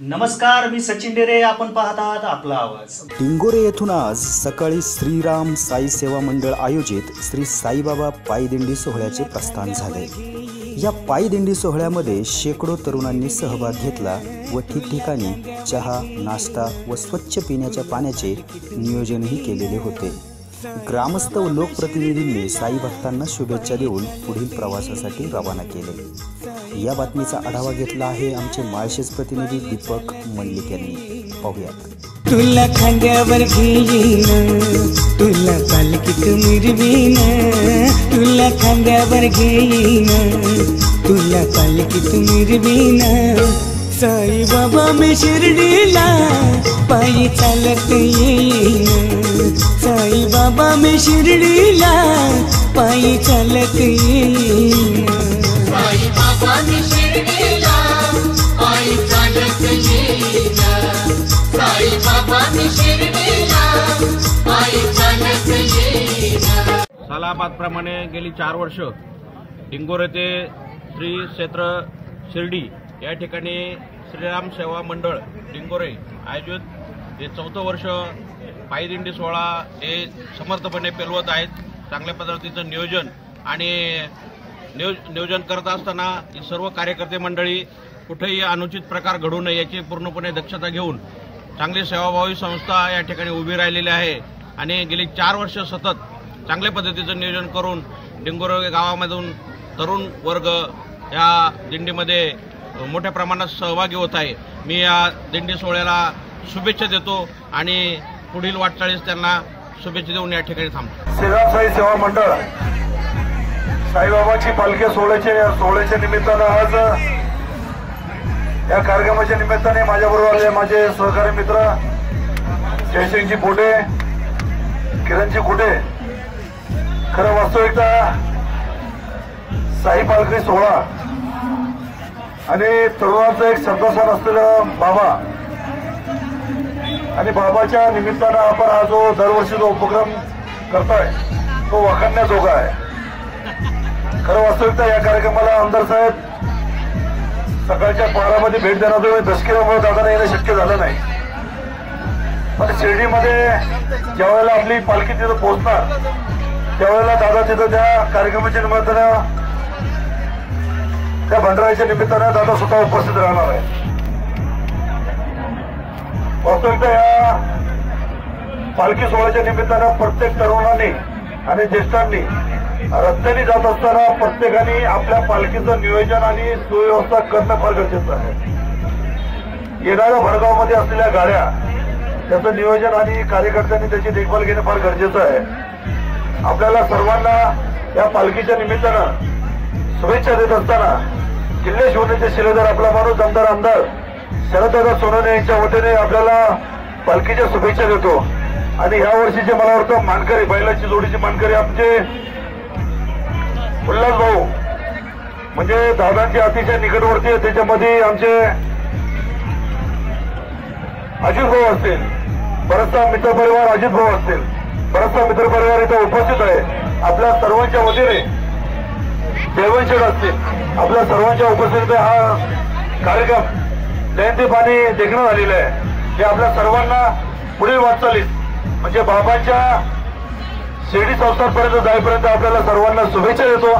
नमस्कार, मी सचिन डेरे. आपण पाहत आहात आपला आवाज. डिंगोरे येथून आज सकाळी श्रीराम साई सेवा मंडळ आयोजित श्री साईबाबा पायदिंडी सोहळ्याचे प्रस्थान झाले. या पायदिंडी सोहळ्यामध्ये शेकडो तरुणांनी सहभाग घेतला व ठिकठिकाणी चहा, नाश्ता व स्वच्छ पिण्याच्या पाण्याचे नियोजनही केलेले होते. ग्रामस्थ व लोकप्रतिनिधींनी साई भक्तांना शुभेच्छा देऊन पुढील प्रवासासाठी रवाना केले. या बातमीचा आढावा घेतला आहे आमचे माळशेज प्रतिनिधी दीपक मल्लिक यांनी. पाहूयात. तुला खांद्यावर घेईन, तुला पालखीत मिरवीन, तुला खांद्यावर घेईन, तुला पालखीत मिरवीन. साई बाबा मी शिर्डीला पायी चालत येईन, साई बाबा मी शिर्डीला पायी चालत येईन. साई बाबा मी शिर्डीला पायी चालत येईन, साई बाबा मी शिर्डीला पायी चालत येईन. सालाबादप्रमाणे गेली 4 वर्ष डिंगोरे ते श्री क्षेत्र शिर्डी या ठिकाणी श्रीराम सेवा मंडळ डिंगोरे आयोजित हे 4थं वर्ष पायदिंडी सोहळा हे समर्थपणे पेलवत आहेत. चांगल्या पद्धतीचं नियोजन आणि नियोजन करत असताना ही सर्व कार्यकर्ते मंडळी कुठेही अनुचित प्रकार घडू नये याची पूर्णपणे दक्षता घेऊन चांगली सेवाभावी संस्था या ठिकाणी उभी राहिलेली आहे आणि गेली 4 वर्ष सतत चांगल्या पद्धतीचं नियोजन करून डिंगोरे गावामधून तरुण वर्ग या दिंडीमध्ये मोठ्या प्रमाणात सहभागी होत आहे. मी या दिंडी सोहळ्याला शुभेच्छा देतो आणि पुढील वाटचालीस त्यांना शुभेच्छा देऊन या ठिकाणी थांबतो. श्रीराम साई सेवा मंडळ साईबाबाची पालखी सोहळ्याच्या निमित्तानं आज या कार्यक्रमाच्या निमित्ताने माझ्याबरोबर आले माझे सहकारी मित्र जयसिंगजी पोटे, किरणजी कुटे. खरं वास्तविकता साई पालखी सोहळा आणि तरुणाचं एक श्रद्धास्थान असलेलं बाबा आणि बाबाच्या निमित्तानं आपण हा जो दरवर्षी जो उपक्रम करतोय तो वाखाणण्याजोगा आहे. खरं वास्तविकता या कार्यक्रमाला आमदार साहेब सकाळच्या 12मध्ये भेट देणार होते. दशकिरामुळे दादाला येणं शक्य झालं नाही, पण शिर्डीमध्ये ज्यावेळेला आपली पालखी तिथं पोहोचणार त्यावेळेला दादा तिथं त्या कार्यक्रमाच्या निमित्तानं त्या भंडाऱ्याच्या निमित्तानं दादा स्वतः उपस्थित राहणार आहे. वास्तविकता या पालखी सोहळ्याच्या निमित्तानं प्रत्येक तरुणांनी आणि ज्येष्ठांनी रस्त्याने जात असताना प्रत्येकाने आपल्या पालखीचं नियोजन आणि सुव्यवस्था करणं फार गरजेचं आहे. येणाऱ्या भडगावमध्ये असलेल्या गाड्या त्याचं नियोजन आणि कार्यकर्त्यांनी त्याची देखभाल घेणं फार गरजेचं आहे. आपल्याला सर्वांना या पालखीच्या निमित्तानं शुभेच्छा देत असताना किल्ले शिवण्याचे शिलेदार आपला माणूस आमदार शरददादा सोनवणे यांच्या वतीने आपल्याला पालखीच्या शुभेच्छा देतो. आणि ह्या वर्षीचे मला वाटतं मानकरी बैलाची जोडीची मानकरी आमचे उल्हास भाऊ म्हणजे दादांचे अतिशय निकटवर्ती आहे. त्याच्यामध्ये आमचे अजित भाऊ असतील, बराचसा मित्रपरिवार अजित भाऊ असतील, बराचसा मित्रपरिवार इथं उपस्थित आहे. आपल्या सर्वांच्या वतीने देवनशेठ असतील, आपल्या सर्वांच्या उपस्थितीत हा कार्यक्रम जयंतीपाणी देखणं झालेलं आहे. हे आपल्या सर्वांना पुढील वाटचालीस म्हणजे बाबांच्या शिर्डी संस्थांपर्यंत जाईपर्यंत आपल्याला सर्वांना शुभेच्छा देतो.